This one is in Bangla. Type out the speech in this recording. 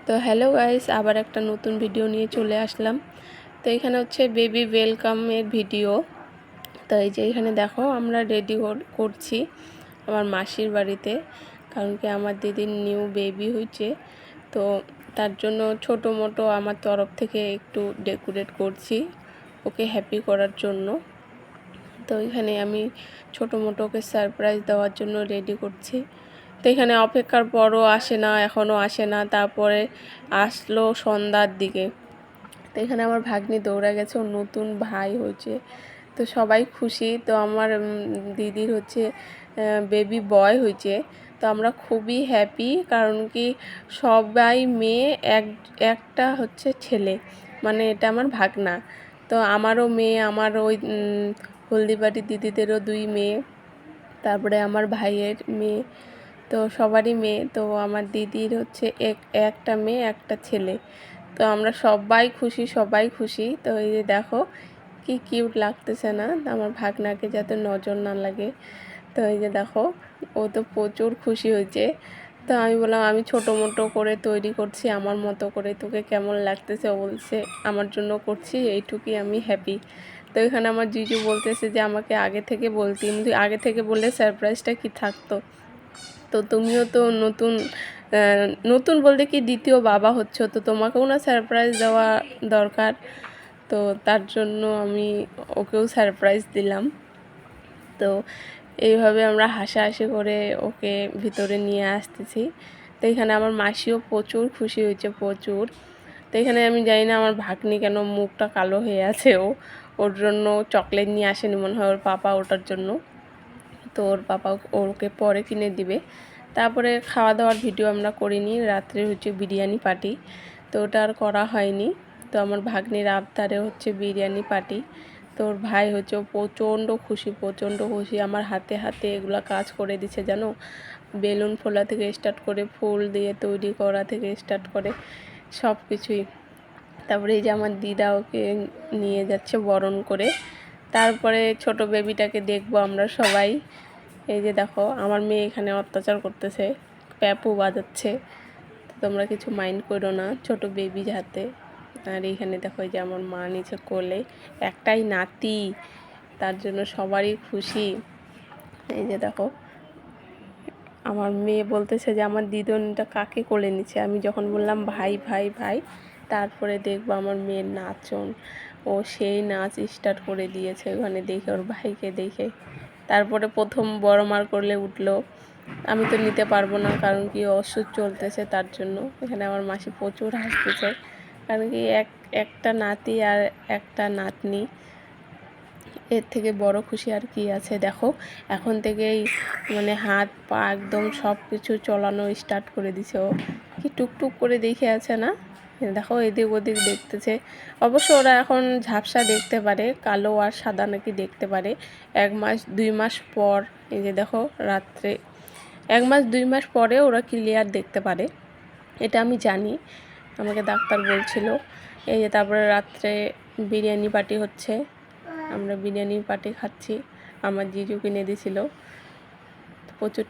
তো হ্যালো গাইস, আবার একটা নতুন ভিডিও নিয়ে চলে আসলাম। তো এখানে হচ্ছে বেবি ওয়েলকামের ভিডিও। তো এই যে এখানে দেখো আমরা রেডি করছি আমার মাসির বাড়িতে, কারণ কি আমার দিদির নিউ বেবি হয়েছে। তো তার জন্য ছোটো মোটো আমার তরফ থেকে একটু ডেকোরেট করছি ওকে হ্যাপি করার জন্য। তো এখানে আমি ছোটো মোটো ওকে সারপ্রাইজ দেওয়ার জন্য রেডি করছি। তো এখানে অপেক্ষার পরও আসে না, এখনও আসে না। তারপরে আসলো সন্ধ্যার দিকে। তো এখানে আমার ভাগ্নি দৌড়া গেছে, ওর নতুন ভাই হয়েছে। তো সবাই খুশি। তো আমার দিদির হচ্ছে বেবি বয় হয়েছে। তো আমরা খুবই হ্যাপি, কারণ কি সবাই মেয়ে, একটা হচ্ছে ছেলে, মানে এটা আমার ভাগনা। তো আমারও মেয়ে, আমার ওই হলদিবাড়ির দিদিদেরও 2 মেয়ে, তারপরে আমার ভাইয়ের মেয়ে, তো সবারই মেয়ে। তো আমার দিদির হচ্ছে একটা মেয়ে একটা ছেলে। তো আমরা সবাই খুশি, সবাই খুশি। তো এই যে দেখো কি কিউট লাগতেছে না আমার ভাগনাকে, যাতে নজর না লাগে। তো এই যে দেখো ও তো প্রচুর খুশি হয়েছে। তো আমি বললাম আমি ছোটো মোটো করে তৈরি করছি আমার মতো করে, তোকে কেমন লাগতেছে? ও বলছে আমার জন্য করছি, এইটুকুই আমি হ্যাপি। তো এখানে আমার জিজু বলতেছে যে আমাকে আগে থেকে বলতি, আগে থেকে বললে সারপ্রাইজটা কি থাকতো। তো তুমিও তো নতুন নতুন বলতে কি দ্বিতীয় বাবা হচ্ছ, তো তোমাকেও না সারপ্রাইজ দেওয়া দরকার। তো তার জন্য আমি ওকেও সারপ্রাইজ দিলাম। তো এইভাবে আমরা হাসাহাসি করে ওকে ভিতরে নিয়ে আসতেছি। তো এখানে আমার মাসিও প্রচুর খুশি হয়েছে, প্রচুর। তো এখানে আমি জানি না আমার ভাগ্নি কেন মুখটা কালো হয়ে আছে। ওর জন্য চকলেট নিয়ে আসেনি মনে হয় ওর পাপা, ওটার জন্য। তো ওর পাপা ওকে পরে কিনে দিবে। তারপরে খাওয়া দাওয়ার ভিডিও আমরা করিনি, রাত্রে হচ্ছে বিরিয়ানি পার্টি, তো ওটা আর করা হয়নি। তো আমার ভাগ্নির আবদারে হচ্ছে বিরিয়ানি পার্টি। তো ওর ভাই হচ্ছে প্রচণ্ড খুশি, প্রচণ্ড খুশি। আমার হাতে হাতে এগুলো কাজ করে দিছে জানো, বেলুন ফোলা থেকে স্টার্ট করে ফুল দিয়ে তৈরি করা থেকে স্টার্ট করে সব কিছুই। তারপরে এই যে আমার দিদা ওকে নিয়ে যাচ্ছে বরণ করে। তারপরে ছোট বেবিটাকে দেখবো আমরা সবাই। এই যে দেখো আমার মেয়ে এখানে অত্যাচার করতেছে, প্যাপু বাজাচ্ছে। তোমরা কিছু মাইন্ড করো না, ছোট বেবি হাতে। আর এইখানে দেখো এই যে আমার মা নিচে কোলে, একটাই নাতি, তার জন্য সবারই খুশি। এই যে দেখো আমার মেয়ে বলতেছে যে আমার দিদুনটা কাকে কোলে নিচ্ছে। আমি যখন বললাম ভাই ভাই ভাই, তারপরে দেখবো আমার মেয়ের নাচন, ও সেই নাচ স্টার্ট করে দিয়েছে ওখানে দেখে, ওর ভাইকে দেখে। তারপরে প্রথম বড় মার করলে উঠলো। আমি তো নিতে পারবো না, কারণ কি ওষুধ চলতেছে তার জন্য। এখানে আমার মাসি প্রচুর হাসতেছে, কারণ কি একটা নাতি আর একটা নাতনি, এর থেকে বড় খুশি আর কি আছে। দেখো এখন থেকেই মানে হাত পা একদম সব কিছু চলানো স্টার্ট করে দিছে। ও কি টুকটুক করে দেখে আছে না, দেখো এদিক ওদিক দেখতেছে। অবশ্য ওরা এখন ঝাপসা দেখতে পারে, কালো আর সাদা নাকি দেখতে পারে 1 মাস 2 মাস পর। এই যে দেখো রাত্রে 1 মাস 2 মাস পরে ওরা ক্লিয়ার দেখতে পারে, এটা আমি জানি, আমাকে ডাক্তার বলছিল। এই যে তারপরে রাত্রে বিরিয়ানি পার্টি হচ্ছে, আমরা বিরিয়ানি পার্টি খাচ্ছি। আমার জিজু কিনে দিয়েছিল প্রচুর।